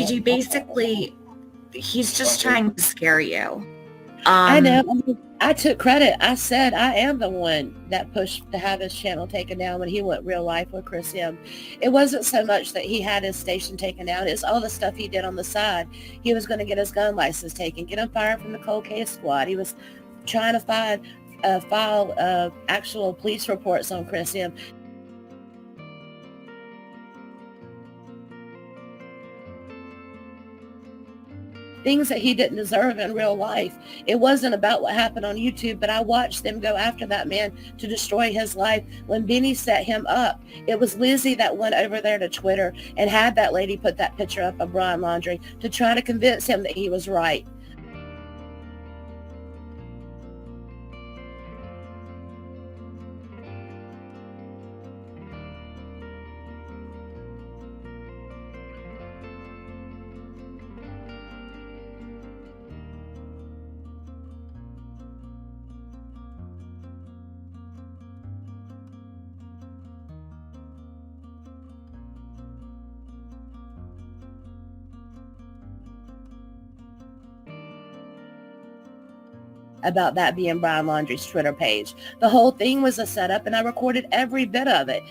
Gigi, basically, he's just trying to scare you. I know. I mean, I took credit. I said I am the one that pushed to have his channel taken down when he went real life with Chris M. It wasn't so much that he had his station taken down. It's all the stuff he did on the side. He was going to get his gun license taken, get him fired from the cold case squad. He was trying to file actual police reports on Chris M. Things that he didn't deserve in real life. It wasn't about what happened on YouTube, but I watched them go after that man to destroy his life. When Benny set him up, it was Lizzie that went over there to Twitter and had that lady put that picture up of Brian Laundrie to try to convince him that he was right. About that being Brian Laundrie's Twitter page. The whole thing was a setup, and I recorded every bit of it.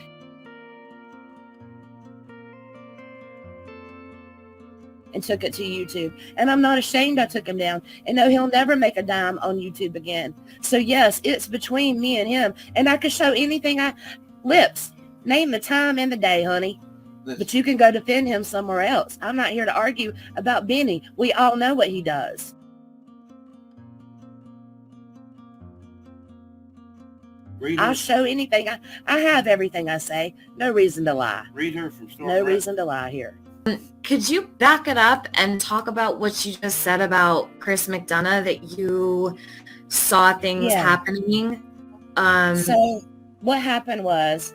And took it to YouTube. And I'm not ashamed I took him down. And no, he'll never make a dime on YouTube again. So yes, it's between me and him. And I could show anything lips. Name the time and the day, honey. But you can go defend him somewhere else. I'm not here to argue about Benny. We all know what he does. I'll show anything. I have everything I say. No reason to lie. Read her from Storm. No reason to lie here. Could you back it up and talk about what you just said about Chris McDonough, that you saw things happening? So what happened was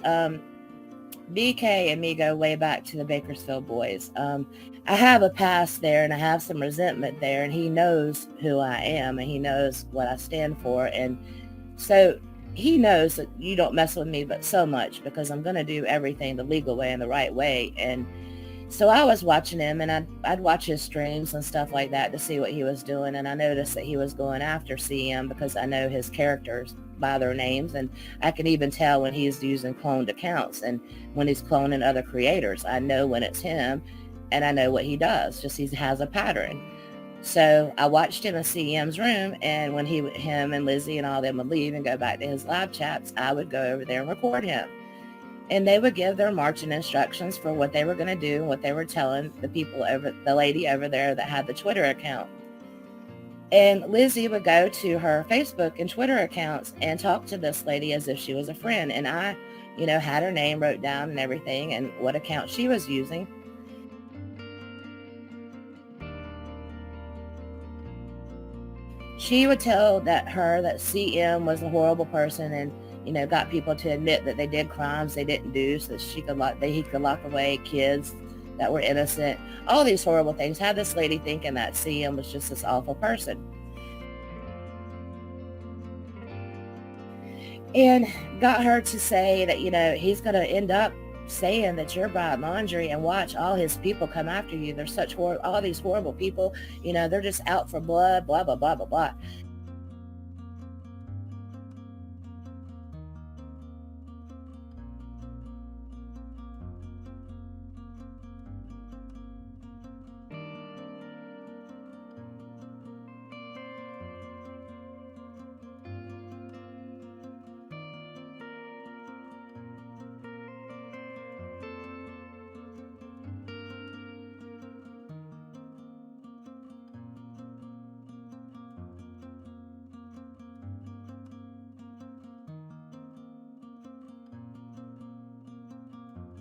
BK and me go way back to the Bakersfield boys. I have a past there, and I have some resentment there, and he knows who I am, and he knows what I stand for. And so he knows that you don't mess with me but so much, because I'm going to do everything the legal way and the right way. And so I was watching him, and I'd watch his streams and stuff like that to see what he was doing. And I noticed that he was going after CM because I know his characters by their names, and I can even tell when he's using cloned accounts and when he's cloning other creators. I know when it's him, and I know what he does. Just he has a pattern. So I watched him in CM's room, and when him and Lizzie and all them would leave and go back to his live chats, I would go over there and record him. And they would give their marching instructions for what they were going to do and what they were telling the people the lady over there that had the Twitter account. And Lizzie would go to her Facebook and Twitter accounts and talk to this lady as if she was a friend. And I, had her name wrote down and everything and what account she was using. She would tell that CM was a horrible person and, got people to admit that they did crimes they didn't do so that he could lock away kids that were innocent. All these horrible things. Had this lady thinking that CM was just this awful person. And got her to say that, he's going to end up saying that you're Brian Laundrie, and watch all his people come after you. They're all these horrible people, they're just out for blood, blah, blah, blah, blah, blah.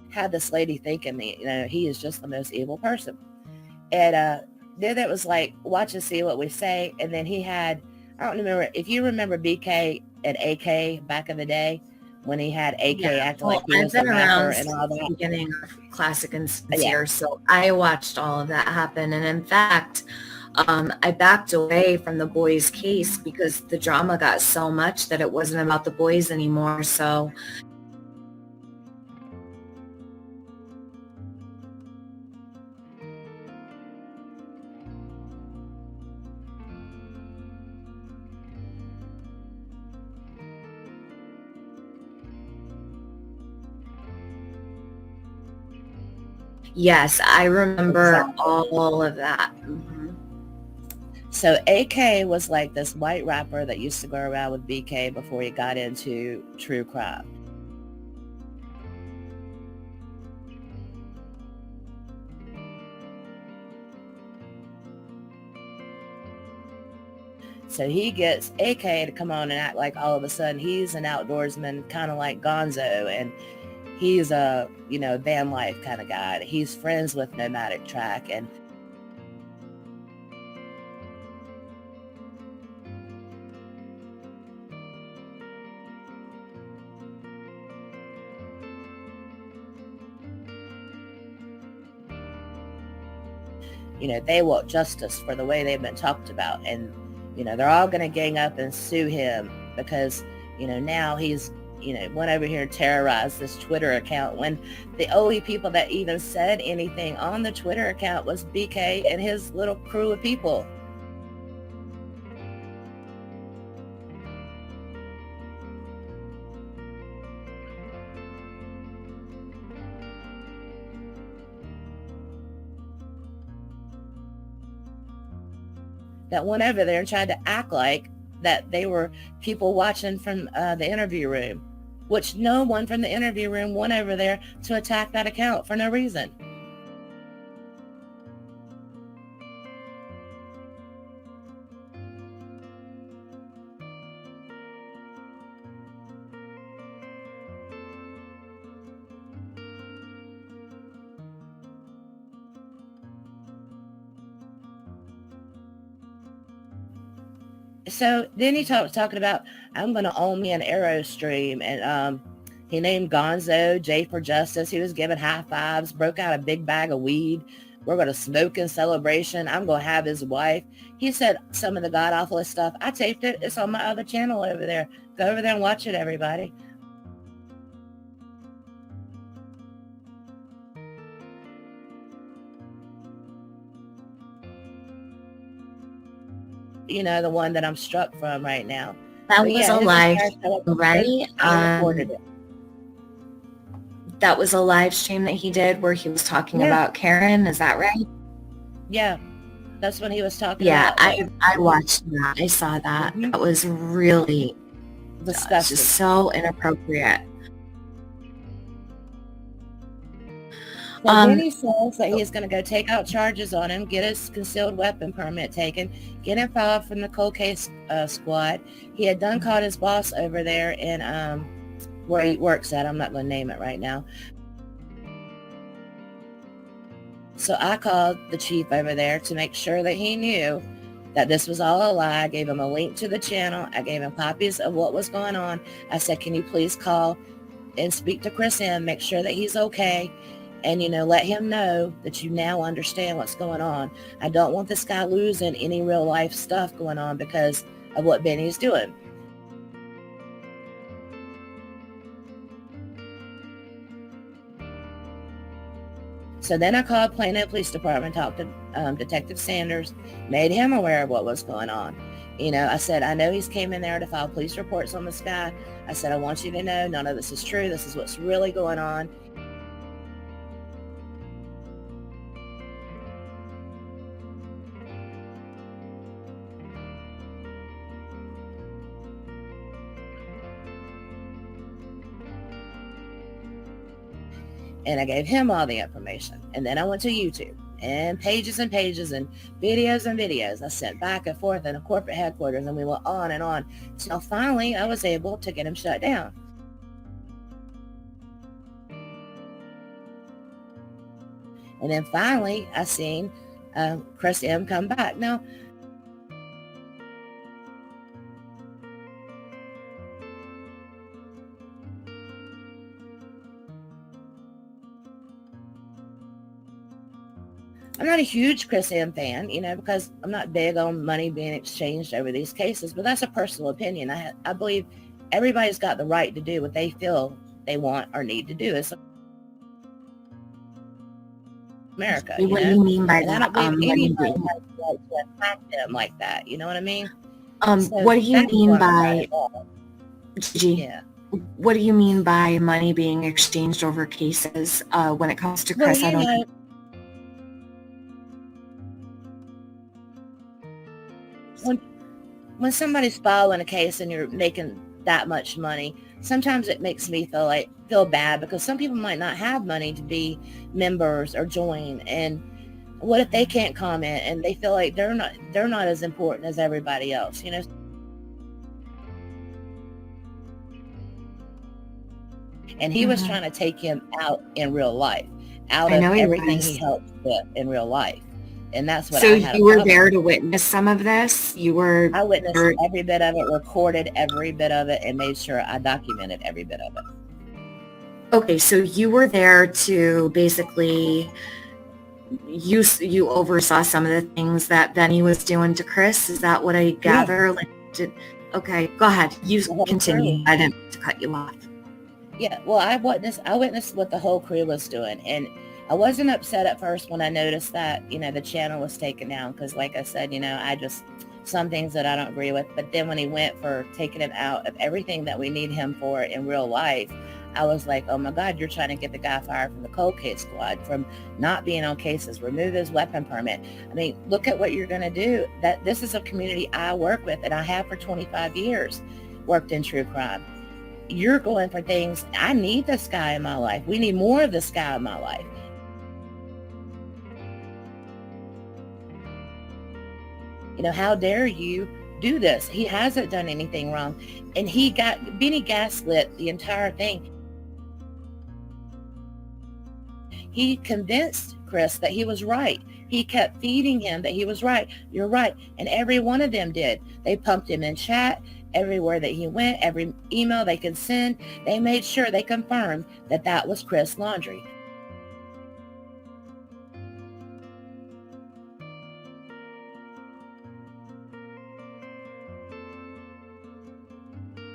Had this lady thinking that, he is just the most evil person. And then it was like, watch and see what we say. And then he had, I don't remember, if you remember BK and AK back in the day, when he had AK acting like he was a rapper and all that. Beginning of Classic and Sincere, so I watched all of that happen. And in fact, I backed away from the boys' case because the drama got so much that it wasn't about the boys anymore. So Yes, I remember Exactly. all of that. Mm-hmm. So AK was like this white rapper that used to go around with BK before he got into true crime. So he gets AK to come on and act like all of a sudden he's an outdoorsman, kind of like Gonzo, and he's a, van life kind of guy. He's friends with Nomadic Track, and they want justice for the way they've been talked about. And, they're all going to gang up and sue him because, now he's, went over here and terrorized this Twitter account when the only people that even said anything on the Twitter account was BK and his little crew of people. That went over there and tried to act like that they were people watching from the interview room, which no one from the interview room went over there to attack that account for no reason. So then he talking about, I'm going to own me an Aerostream. And he named Gonzo, J for Justice. He was giving high fives, broke out a big bag of weed. We're going to smoke in celebration. I'm going to have his wife. He said some of the god-awfulest stuff. I taped it. It's on my other channel over there. Go over there and watch it, everybody. The one that I'm struck from right now. That was a live stream, right? I recorded it. That was a live stream that he did where he was talking about Karen. Is that right? Yeah, that's when he was talking about. Yeah, I watched that. I saw that. Mm-hmm. That was really disgusting. Just so inappropriate. Then he says that he's going to go take out charges on him, get his concealed weapon permit taken, get him filed from the cold case squad. He had done caught his boss over there in where he works at. I'm not going to name it right now. So I called the chief over there to make sure that he knew that this was all a lie. I gave him a link to the channel. I gave him copies of what was going on. I said, can you please call and speak to Chris M, make sure that he's okay. And, let him know that you now understand what's going on. I don't want this guy losing any real life stuff going on because of what Benny's doing. So then I called Plano Police Department, talked to Detective Sanders, made him aware of what was going on. I said, I know he's came in there to file police reports on this guy. I said, I want you to know none of this is true. This is what's really going on. And I gave him all the information. And then I went to YouTube and pages and pages and videos. I sent back and forth in a corporate headquarters, and we went on and on. So finally, I was able to get him shut down. And then finally, I seen Chris M come back. Now, I'm not a huge Chris M fan, because I'm not big on money being exchanged over these cases, but that's a personal opinion. I believe everybody's got the right to do what they feel they want or need to do. It's America. What do you mean by that? I don't believe anybody has the right to attack them like that. You know what I mean? So what do you mean by, Gigi? Yeah. What do you mean by money being exchanged over cases when it comes to Chris? Well, when somebody's following a case and you're making that much money, sometimes it makes me feel bad, because some people might not have money to be members or join, and what if they can't comment and they feel like they're not as important as everybody else, you know? And he was trying to take him out in real life, out of everything he helped with in real life. And that's what I had. So you were there to witness some of this? I witnessed every bit of it, recorded every bit of it, and made sure I documented every bit of it. Okay, so you were there to basically, you oversaw some of the things that Benny was doing to Chris. Is that what I gather? Yeah. Okay, go ahead. You continue. I didn't mean to cut you off. Yeah, well, I witnessed what the whole crew was doing, and I wasn't upset at first when I noticed that, you know, the channel was taken down, because like I said, you know, some things that I don't agree with. But then when he went for taking him out of everything that we need him for in real life, I was like, oh my God, you're trying to get the guy fired from the cold case squad, from not being on cases, remove his weapon permit. I mean, look at what you're going to do. That this is a community I work with, and I have for 25 years worked in true crime. You're going for things. I need this guy in my life. We need more of this guy in my life. You know, how dare you do this? He hasn't done anything wrong. And Benny gaslit the entire thing. He convinced Chris that he was right. He kept feeding him that he was right. You're right. And every one of them did. They pumped him in chat everywhere that he went, every email they could send. They made sure they confirmed that that was Chris Laundrie.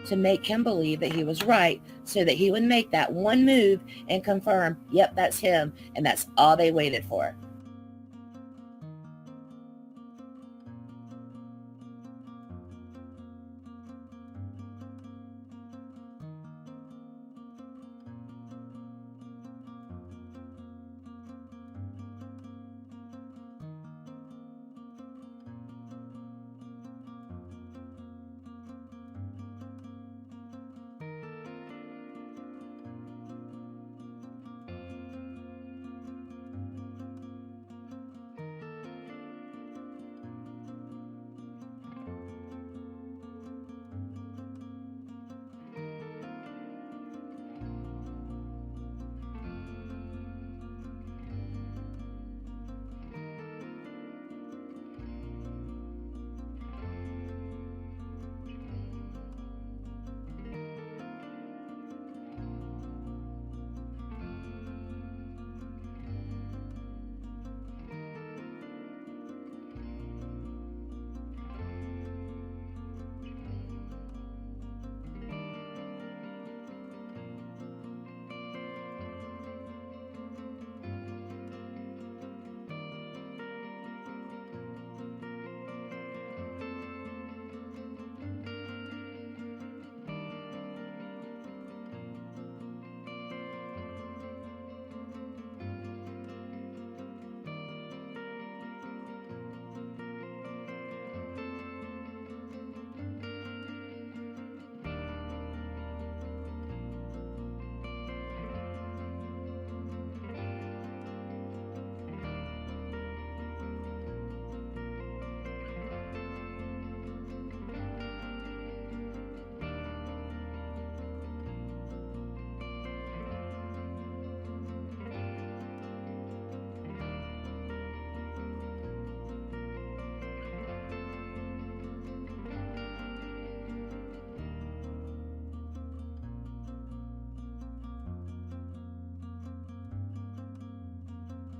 To make him believe that he was right, so that he would make that one move and confirm, yep, that's him. And that's all they waited for.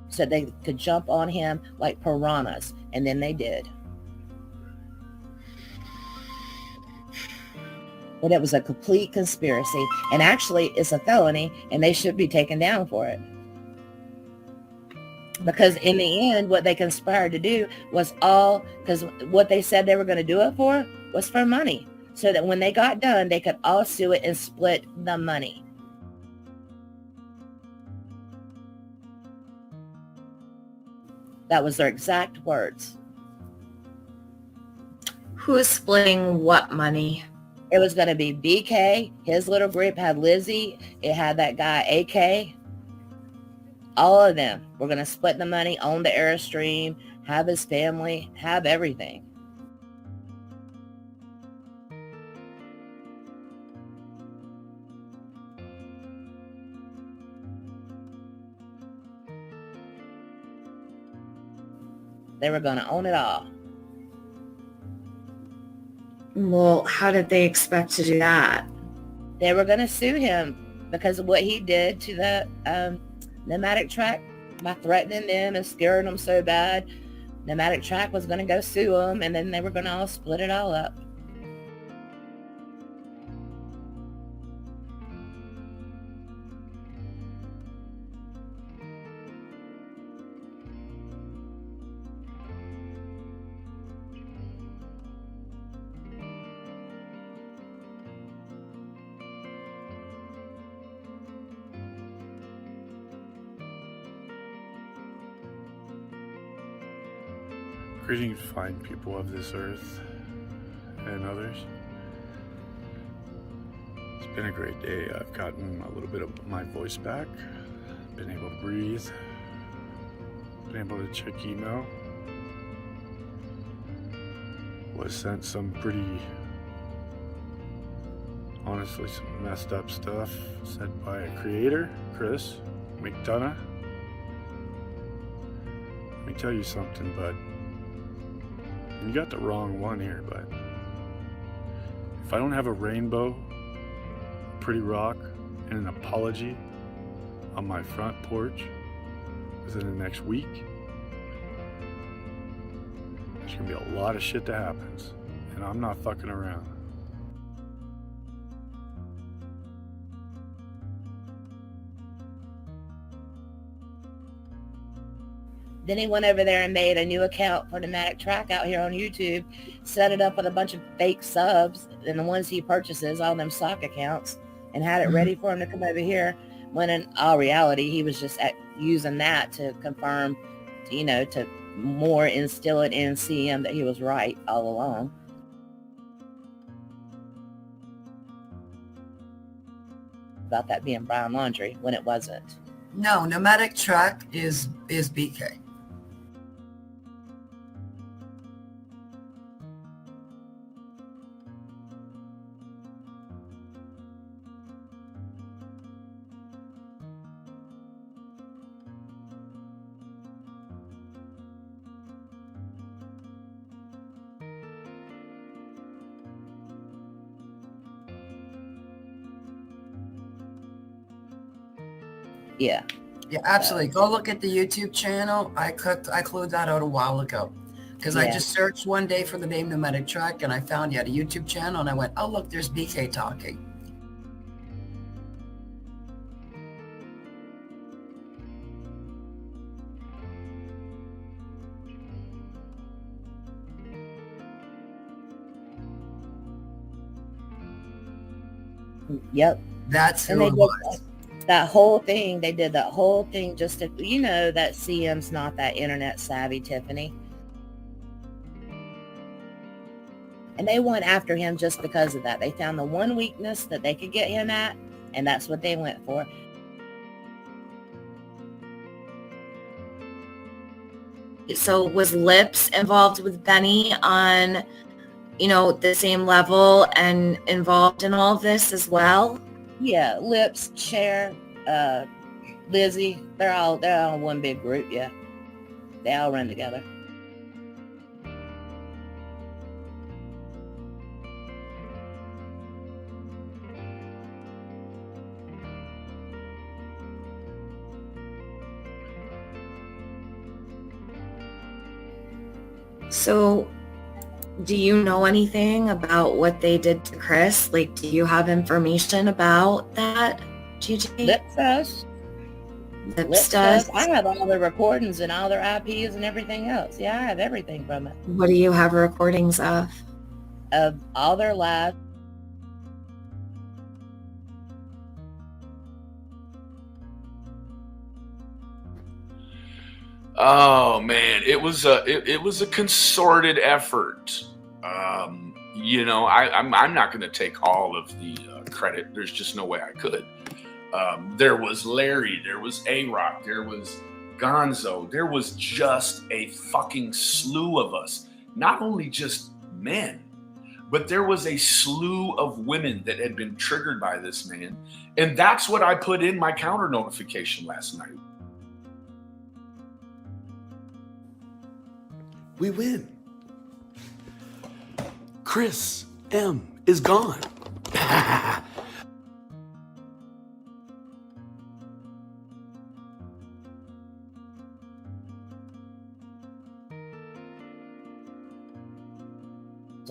So they could jump on him like piranhas, and then they did. But it was a complete conspiracy, and actually it's a felony, and they should be taken down for it. Because in the end, what they conspired to do was because what they said they were going to do it for was for money, so that when they got done, they could all sue it and split the money. That was their exact words. Who is splitting what money? It was going to be BK. His little group had Lizzie. It had that guy AK. All of them were going to split the money, own the Airstream, have his family, have everything. They were going to own it all. Well, how did they expect to do that? They were going to sue him because of what he did to the pneumatic track by threatening them and scaring them so bad. Pneumatic track was going to go sue them, and then they were going to all split it all up. Greetings, fine people of this earth and others. It's been a great day. I've gotten a little bit of my voice back, been able to breathe, been able to check email. Was sent some pretty, honestly, some messed up stuff sent by a creator, Mr McDonough. Let me tell you something, bud. You got the wrong one here, but if I don't have a rainbow, a pretty rock, and an apology on my front porch within the next week, there's gonna be a lot of shit that happens, and I'm not fucking around. Then he went over there and made a new account for Pneumatic Track out here on YouTube, set it up with a bunch of fake subs and the ones he purchases, all them stock accounts, and had it ready for him to come over here, when in all reality, he was just using that to confirm, to more instill it in CM that he was right all along. About that being brown laundry when it wasn't. No, Pneumatic Track is BK. Yeah. Yeah, absolutely. Go look at the YouTube channel. I clued that out a while ago because I just searched one day for the name Pneumatic Track and I found you had a YouTube channel and I went, oh, look, there's BK talking. Yep. That's who it was. That whole thing, they did that whole thing just to, that CM's not that internet savvy, Tiffany. And they went after him just because of that. They found the one weakness that they could get him at, and that's what they went for. So was Lips involved with Benny on, the same level and involved in all of this as well? Yeah, Lips, Cher, Lizzie, they're all one big group, yeah. They all run together. So do you know anything about what they did to Chris? Like, do you have information about that, GG? Lips does. Lips does? I have all the recordings and all their IPs and everything else. Yeah, I have everything from it. What do you have recordings of? Of all their live. Oh man, it was a concerted effort I'm not going to take all of the credit. There's just no way I could. There was Larry, there was A-Rock, there was Gonzo. There was just a fucking slew of us. Not only just men, but there was a slew of women that had been triggered by this man. And that's what I put in my counter notification last night. We win. Chris M is gone.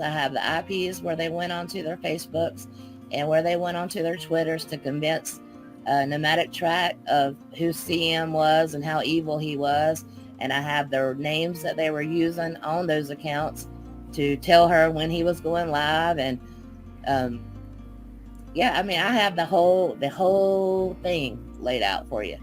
I have the IPs where they went onto their Facebooks and where they went onto their Twitters to convince Pneumatic Track of who CM was and how evil he was. And I have their names that they were using on those accounts to tell her when he was going live. And yeah, I mean, I have the whole thing laid out for you.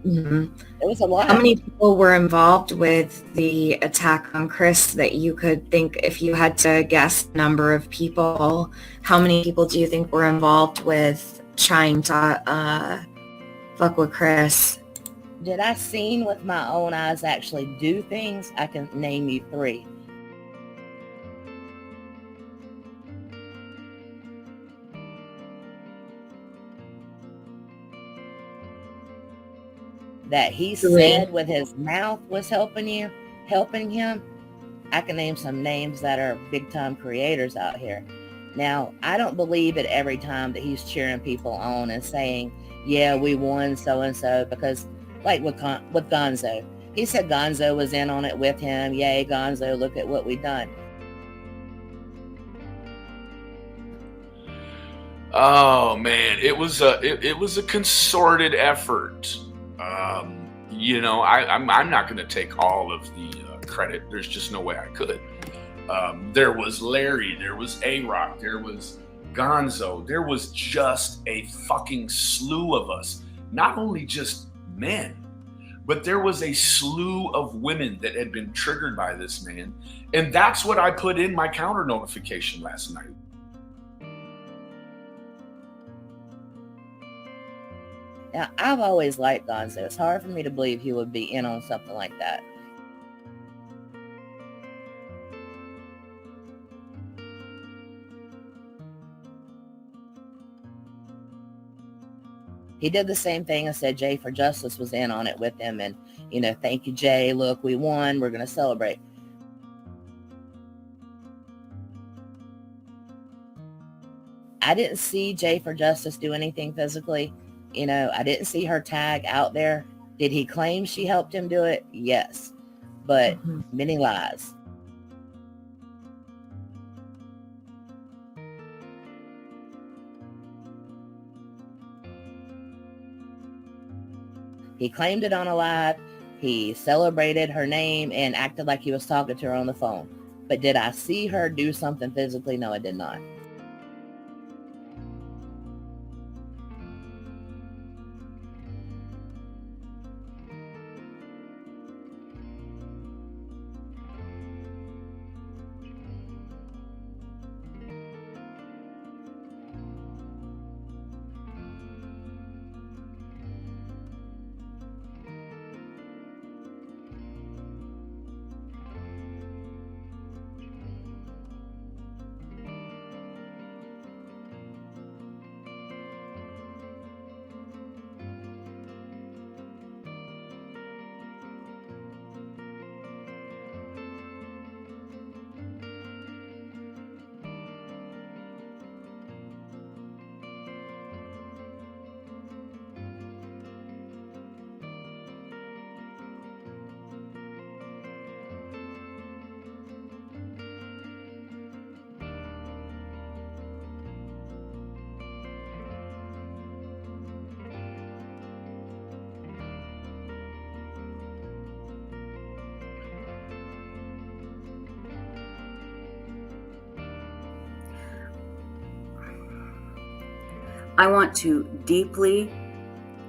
Mm-hmm. It was a lot. How many people were involved with the attack on Chris that you could think, if you had to guess the number of people, how many people do you think were involved with trying to fuck with Chris? Did I seen with my own eyes actually do things? I can name you 3. That he said with his mouth was helping him. I can name some names that are big time creators out here. Now, I don't believe it every time that he's cheering people on and saying, yeah, we won so-and-so, because like with Gonzo, he said Gonzo was in on it with him. Yay, Gonzo, look at what we've done. Oh man, it was a concerted effort. I'm not going to take all of the credit. There's just no way I could. There was Larry, there was A-Rock, there was Gonzo. There was just a fucking slew of us. Not only just men, but there was a slew of women that had been triggered by this man. And that's what I put in my counter notification last night. Now, I've always liked Gonzo. It's hard for me to believe he would be in on something like that. He did the same thing and said Jay for Justice was in on it with him. And, thank you, Jay. Look, we won. We're going to celebrate. I didn't see Jay for Justice do anything physically. I didn't see her tag out there. Did he claim she helped him do it? Yes. But many lies. He claimed it on a live. He celebrated her name and acted like he was talking to her on the phone. But did I see her do something physically? No, I did not. I want to deeply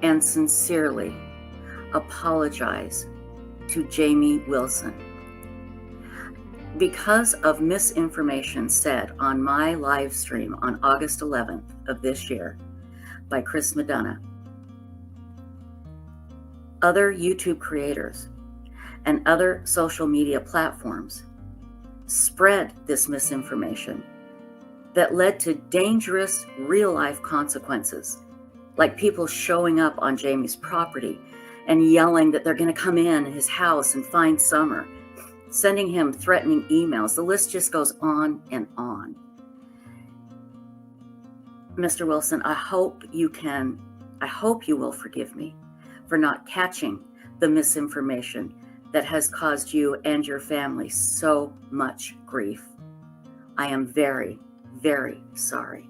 and sincerely apologize to Jamie Wilson. Because of misinformation said on my live stream on August 11th of this year by Mr McDonough, other YouTube creators and other social media platforms spread this misinformation that led to dangerous real-life consequences, like people showing up on Jamie's property and yelling that they're going to come in his house and find Summer, sending him threatening emails. The list just goes on and on. Mr. Wilson, I hope you will forgive me for not catching the misinformation that has caused you and your family so much grief. I am very, very sorry.